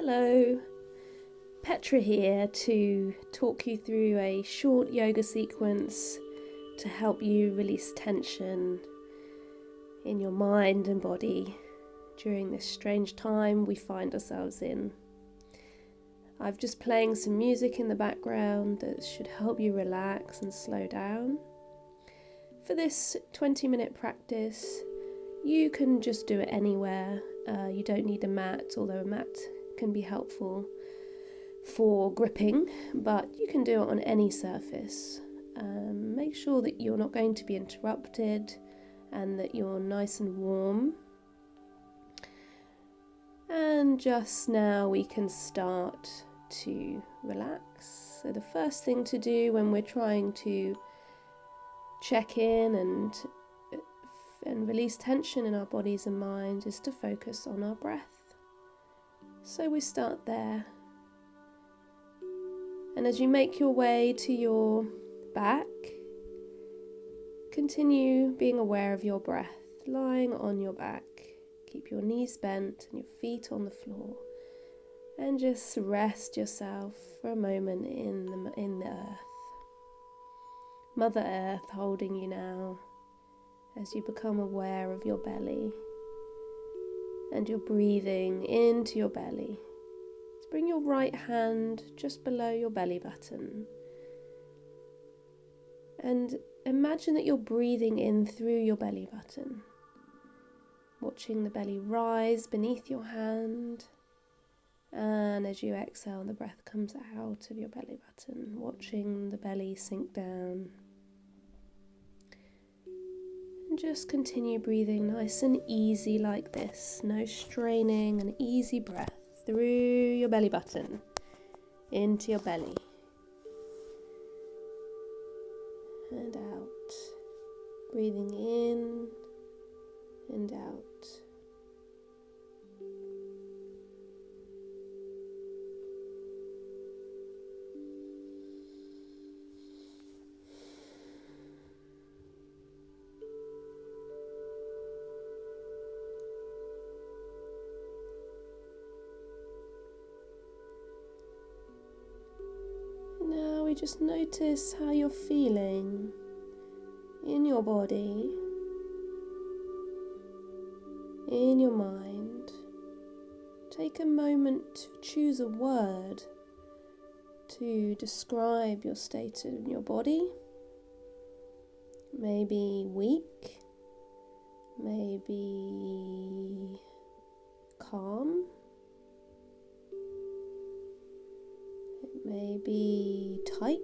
Hello, Petra here to talk you through a short yoga sequence to help you release tension in your mind and body during this strange time we find ourselves in. I've just playing some music in the background that should help you relax and slow down. For this 20-minute practice, you can just do it anywhere. You don't need a mat, although a mat can be helpful for gripping, but you can do it on any surface. Make sure that you're not going to be interrupted and that you're nice and warm. And just now we can start to relax. So the first thing to do when we're trying to check in and release tension in our bodies and minds is to focus on our breath. So we start there. And as you make your way to your back, continue being aware of your breath, lying on your back. Keep your knees bent and your feet on the floor. And just rest yourself for a moment in the earth. Mother Earth holding you now as you become aware of your belly and you're breathing into your belly. So bring your right hand just below your belly button and imagine that you're breathing in through your belly button, watching the belly rise beneath your hand, and as you exhale the breath comes out of your belly button, watching the belly sink down. And just continue breathing nice and easy like this, no straining, an easy breath through your belly button, into your belly, and out, breathing in and out. Now we just notice how you're feeling in your body, in your mind. Take a moment to choose a word to describe your state in your body. Maybe weak, maybe calm, it may be tight.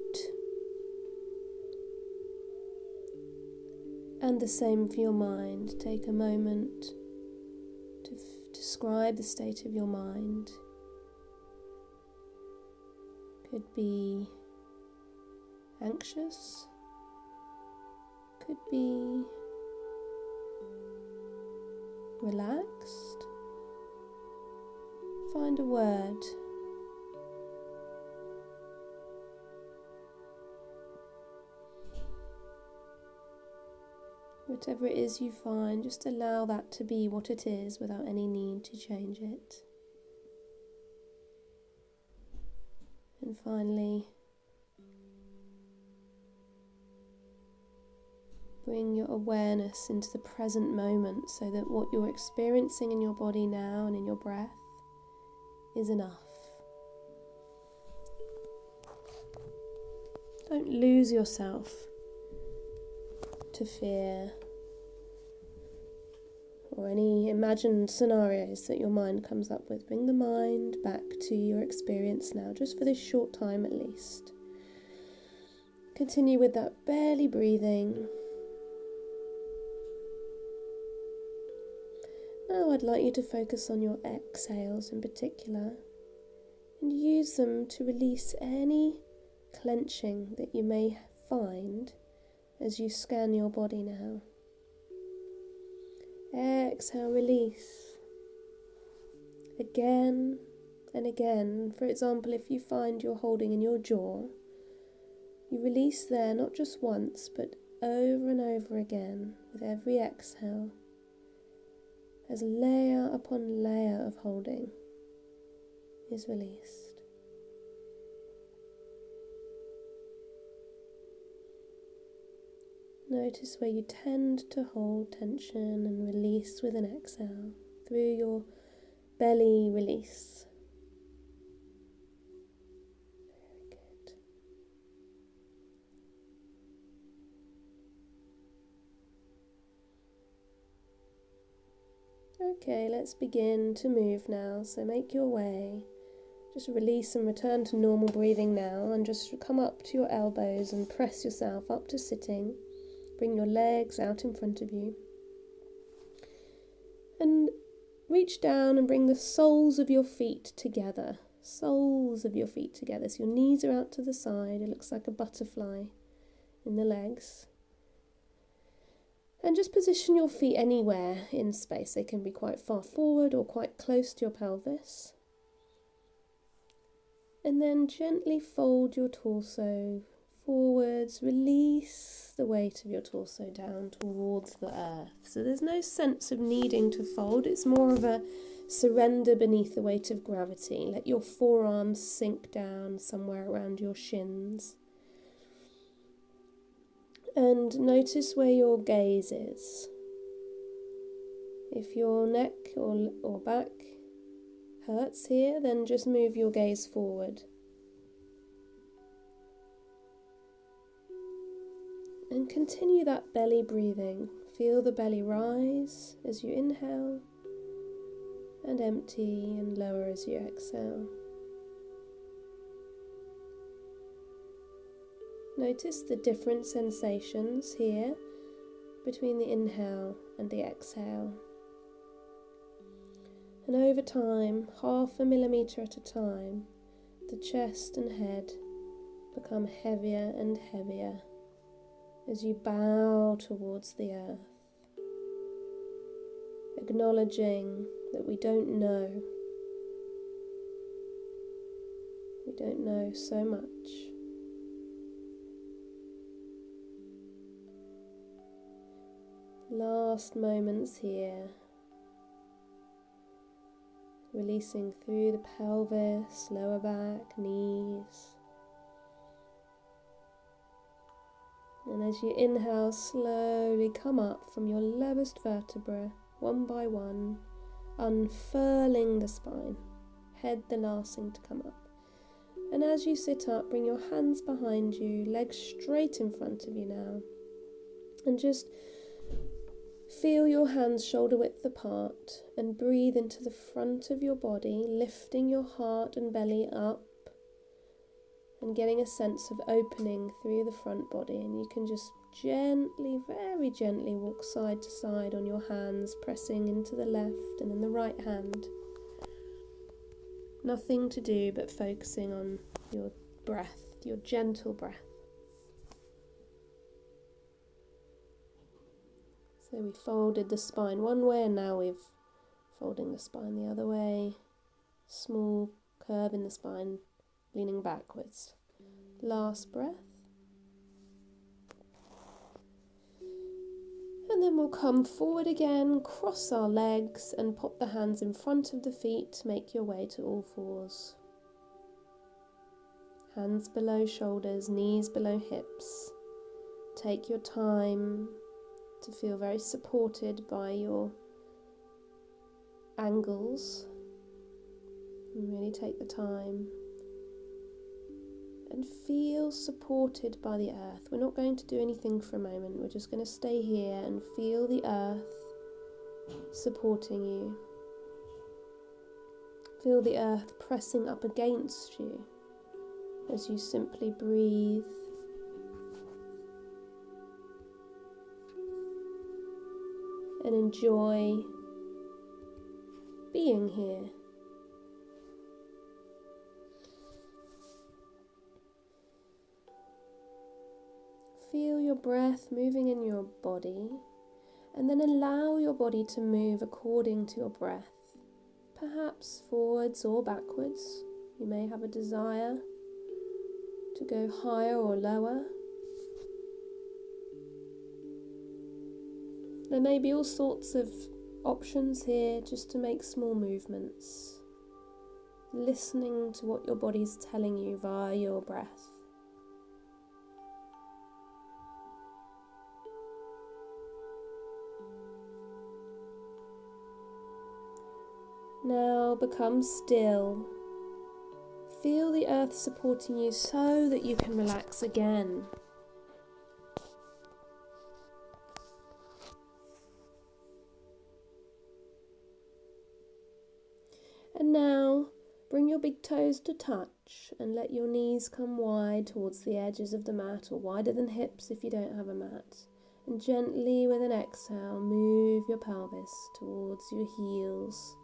And the same for your mind. Take a moment to describe the state of your mind. Could be anxious, could be relaxed. Find a word. Whatever it is you find, just allow that to be what it is without any need to change it. And finally, bring your awareness into the present moment so that what you're experiencing in your body now and in your breath is enough. Don't lose yourself to fear or any imagined scenarios that your mind comes up with. Bring the mind back to your experience now, just for this short time at least. Continue with that belly breathing. Now I'd like you to focus on your exhales in particular and use them to release any clenching that you may find as you scan your body now. Exhale, release. Again and again. For example, if you find you're holding in your jaw, you release there not just once, but over and over again with every exhale, as layer upon layer of holding. is released. Notice where you tend to hold tension and release with an exhale through your belly release. Very good. Okay, let's begin to move now. So make your way. Just release and return to normal breathing now, and just come up to your elbows and press yourself up to sitting. Bring your legs out in front of you. And reach down and bring the soles of your feet together. Soles of your feet together. So your knees are out to the side. It looks like a butterfly in the legs. And just position your feet anywhere in space. They can be quite far forward or quite close to your pelvis. And then gently fold your torso forwards, release the weight of your torso down towards the earth. So there's no sense of needing to fold, it's more of a surrender beneath the weight of gravity. Let your forearms sink down somewhere around your shins. And notice where your gaze is. If your neck or back hurts here, then just move your gaze forward. And continue that belly breathing. Feel the belly rise as you inhale and empty and lower as you exhale. Notice the different sensations here between the inhale and the exhale. And over time, 0.5 millimeter at a time, the chest and head become heavier and heavier as you bow towards the earth, acknowledging that we don't know. We don't know so much. Last moments here, releasing through the pelvis, lower back, knees. And as you inhale, slowly come up from your lowest vertebra, one by one, unfurling the spine, head the last thing to come up. And as you sit up, bring your hands behind you, legs straight in front of you now. And just feel your hands shoulder width apart and breathe into the front of your body, lifting your heart and belly up and getting a sense of opening through the front body. And you can just gently, very gently walk side to side on your hands, pressing into the left and then the right hand. Nothing to do but focusing on your breath, your gentle breath. So we folded the spine one way and now we're folding the spine the other way. Small curve in the spine, leaning backwards. Last breath. And then we'll come forward again, cross our legs and pop the hands in front of the feet. Make your way to all fours. Hands below shoulders, knees below hips. Take your time to feel very supported by your angles. And really take the time and feel supported by the earth. We're not going to do anything for a moment. We're just going to stay here and feel the earth supporting you. Feel the earth pressing up against you as you simply breathe. And enjoy being here. Feel your breath moving in your body, and then allow your body to move according to your breath, perhaps forwards or backwards. You may have a desire to go higher or lower. There may be all sorts of options here just to make small movements. listening to what your body's telling you via your breath. Now become still. Feel the earth supporting you so that you can relax again. And now bring your big toes to touch and let your knees come wide towards the edges of the mat, or wider than hips if you don't have a mat. And gently with an exhale, move your pelvis towards your heels.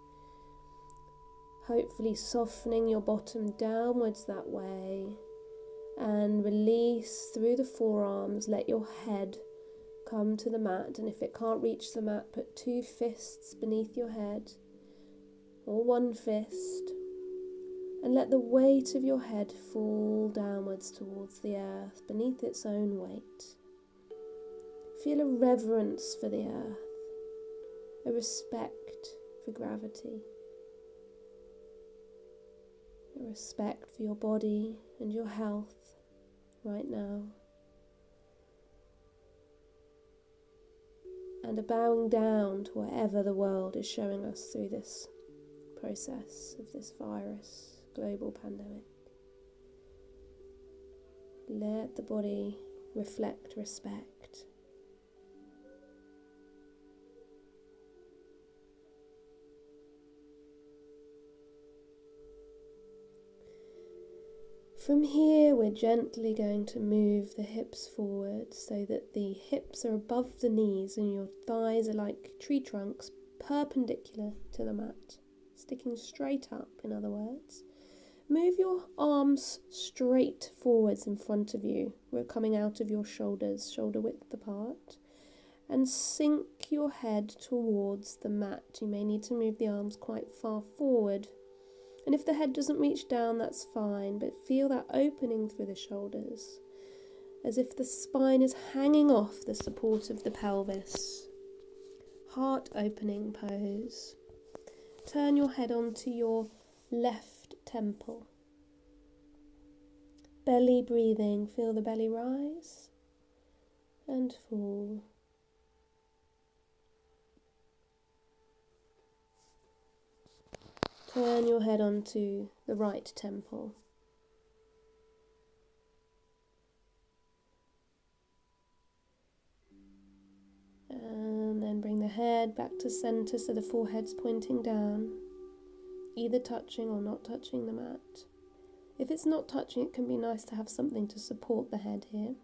Hopefully softening your bottom downwards that way, and release through the forearms. Let your head come to the mat, and if it can't reach the mat, put 2 fists beneath your head or 1 fist, and let the weight of your head fall downwards towards the earth beneath its own weight. Feel a reverence for the earth, a respect for gravity. A respect for your body and your health right now. And a bowing down to whatever the world is showing us through this process of this virus, global pandemic. Let the body reflect respect. From here, we're gently going to move the hips forward so that the hips are above the knees and your thighs are like tree trunks perpendicular to the mat, sticking straight up, in other words. Move your arms straight forwards in front of you. We're coming out of your shoulders, shoulder width apart, and sink your head towards the mat. You may need to move the arms quite far forward. And if the head doesn't reach down, that's fine, but feel that opening through the shoulders, as if the spine is hanging off the support of the pelvis. Heart opening pose. Turn your head onto your left temple. Belly breathing, feel the belly rise and fall. Turn your head onto the right temple. And then bring the head back to center so the forehead's pointing down, either touching or not touching the mat. If it's not touching, it can be nice to have something to support the head here.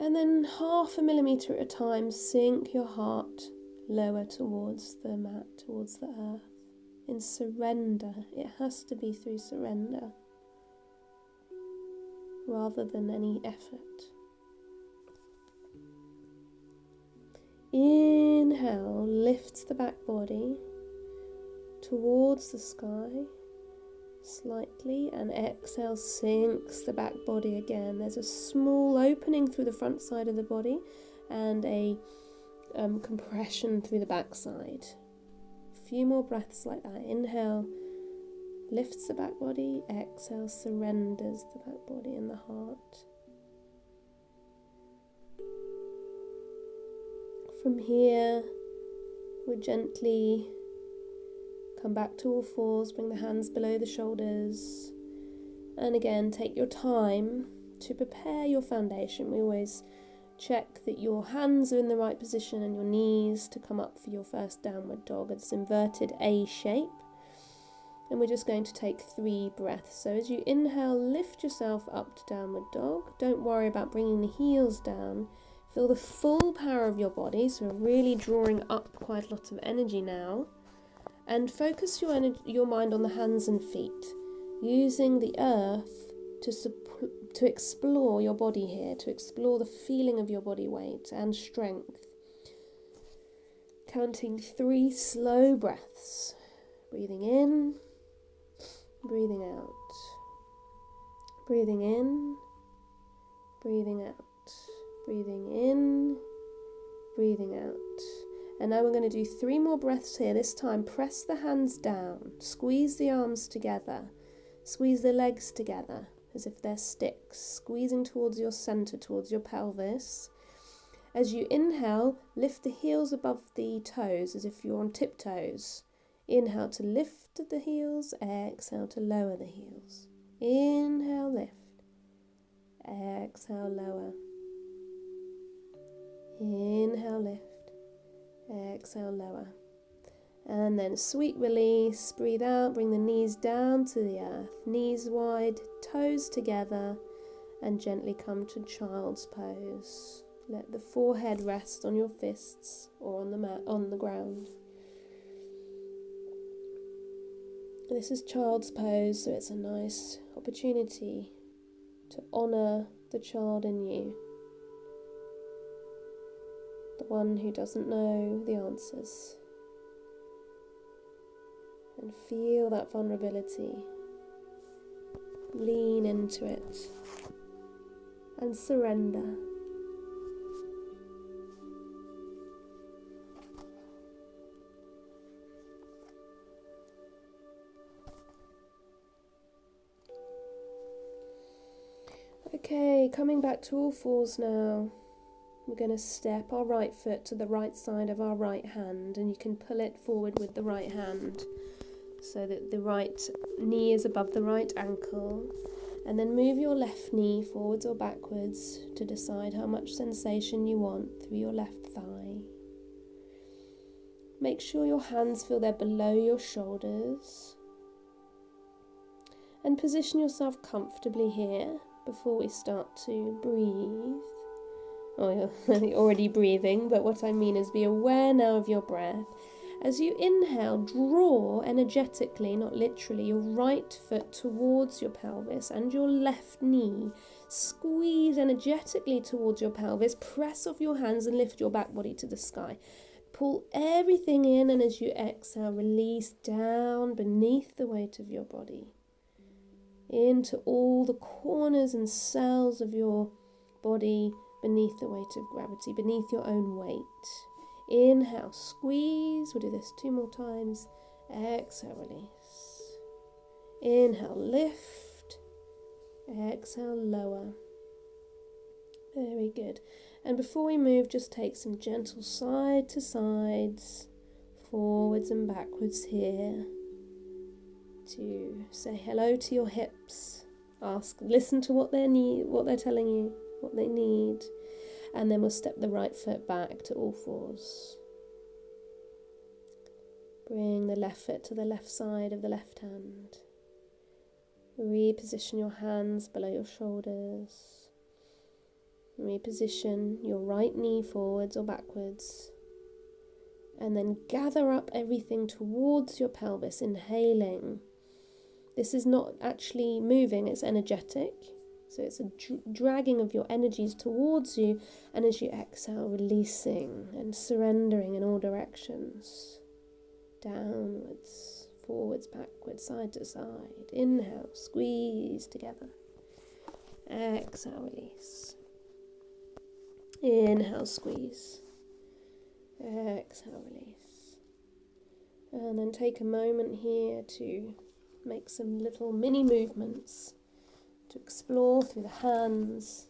And then 0.5 millimeter at a time, sink your heart lower towards the mat, towards the earth, in surrender. It has to be through surrender rather than any effort. Inhale, lifts the back body towards the sky slightly, and exhale, sinks the back body again. There's a small opening through the front side of the body and a compression through the back side. A few more breaths like that. Inhale, lifts the back body. Exhale, surrenders the back body and the heart. From here, we'll gently come back to all fours, bring the hands below the shoulders, and again, take your time to prepare your foundation. We always check that your hands are in the right position and your knees to come up for your first downward dog. It's inverted A shape. And we're just going to take 3 breaths. So as you inhale, lift yourself up to downward dog. Don't worry about bringing the heels down. Feel the full power of your body. So we're really drawing up quite a lot of energy now. And focus your mind on the hands and feet, using the earth to explore your body here, to explore the feeling of your body weight and strength. Counting 3 slow breaths. Breathing in, breathing out. Breathing in, breathing out. Breathing in, breathing out. And now we're going to do 3 more breaths here. This time, press the hands down, squeeze the arms together, squeeze the legs together as if they're sticks, squeezing towards your center, towards your pelvis. As you inhale, lift the heels above the toes as if you're on tiptoes. Inhale to lift the heels, exhale to lower the heels. Inhale, lift. Exhale, lower. Inhale, lift. Exhale, lower. And then sweet release, breathe out, bring the knees down to the earth, knees wide, toes together, and gently come to child's pose. Let the forehead rest on your fists or on the mat, on the ground. This is child's pose, so it's a nice opportunity to honour the child in you, the one who doesn't know the answers, and feel that vulnerability. Lean into it and surrender. Okay, coming back to all fours now. We're going to step our right foot to the right side of our right hand, and you can pull it forward with the right hand so that the right knee is above the right ankle, and then move your left knee forwards or backwards to decide how much sensation you want through your left thigh. Make sure your hands feel they're below your shoulders, and position yourself comfortably here before we start to breathe. Oh, you're already breathing, but what I mean is be aware now of your breath. As you inhale, draw energetically, not literally, your right foot towards your pelvis and your left knee. Squeeze energetically towards your pelvis, press off your hands and lift your back body to the sky. Pull everything in, and as you exhale, release down beneath the weight of your body, into all the corners and cells of your body, beneath the weight of gravity, beneath your own weight. Inhale, squeeze. We'll do this 2 more times. Exhale, release. Inhale, lift. Exhale, lower. Very good. And before we move, just take some gentle side to sides, forwards and backwards here, to say hello to your hips. Listen to what they need, what they're telling you, what they need, and then we'll step the right foot back to all fours. Bring the left foot to the left side of the left hand. Reposition your hands below your shoulders. Reposition your right knee forwards or backwards, and then gather up everything towards your pelvis, inhaling. This is not actually moving, it's energetic. So it's a dragging of your energies towards you, and as you exhale, releasing and surrendering in all directions. Downwards, forwards, backwards, side to side. Inhale, squeeze together. Exhale, release. Inhale, squeeze. Exhale, release. And then take a moment here to make some little mini movements, to explore through the hands,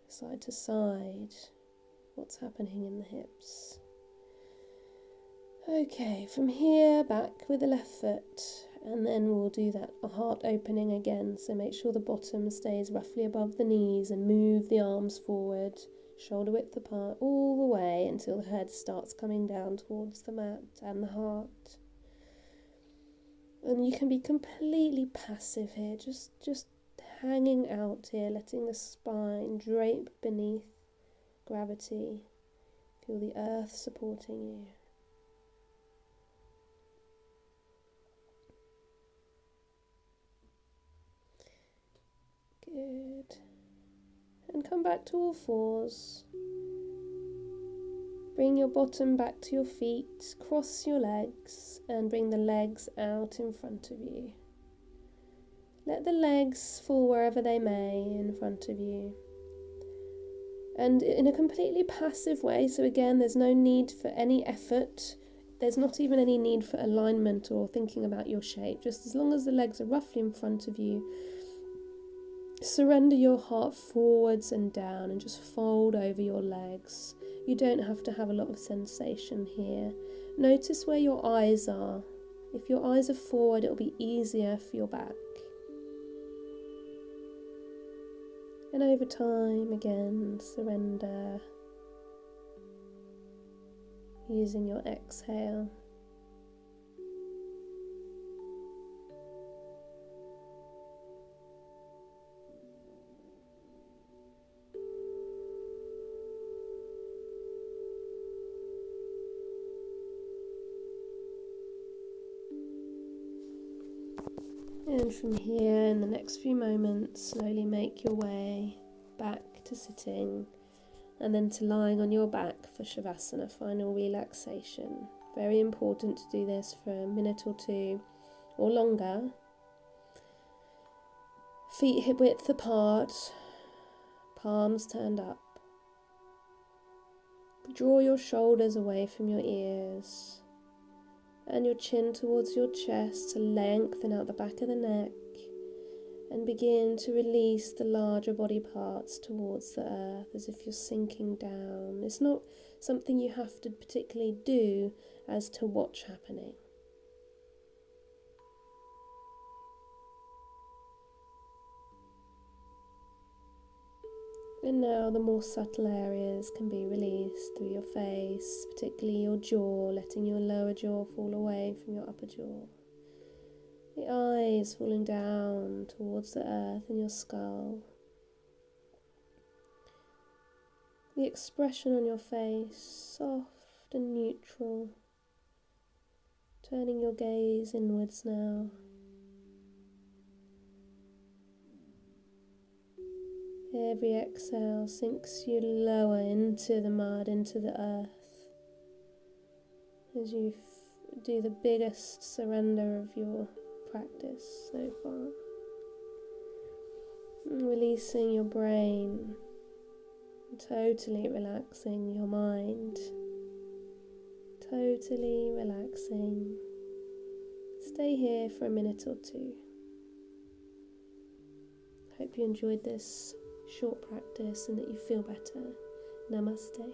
side to side, what's happening in the hips. Okay, from here back with the left foot, and then we'll do that heart opening again, so make sure the bottom stays roughly above the knees and move the arms forward, shoulder width apart, all the way until the head starts coming down towards the mat and the heart. And you can be completely passive here, just hanging out here, letting the spine drape beneath gravity. Feel the earth supporting you. Good. And come back to all fours. Bring your bottom back to your feet, cross your legs, and bring the legs out in front of you. Let the legs fall wherever they may in front of you. and in a completely passive way. So again, there's no need for any effort. There's not even any need for alignment or thinking about your shape. Just as long as the legs are roughly in front of you, surrender your heart forwards and down and just fold over your legs. You don't have to have a lot of sensation here. Notice where your eyes are. If your eyes are forward, it'll be easier for your back. And over time, again, surrender, using your exhale. And from here, in the next few moments, slowly make your way back to sitting and then to lying on your back for Shavasana, final relaxation. Very important to do this for a minute or two or longer. Feet hip width apart, palms turned up. Draw your shoulders away from your ears and your chin towards your chest to lengthen out the back of the neck, and begin to release the larger body parts towards the earth as if you're sinking down. It's not something you have to particularly do as to what's happening. And now the more subtle areas can be released through your face, particularly your jaw, letting your lower jaw fall away from your upper jaw. The eyes falling down towards the earth in your skull. The expression on your face, soft and neutral. Turning your gaze inwards now. Every exhale sinks you lower into the mud, into the earth, as you do the biggest surrender of your practice so far. And releasing your brain, totally relaxing your mind, totally relaxing. Stay here for a minute or two. Hope you enjoyed this short practice and that you feel better. Namaste.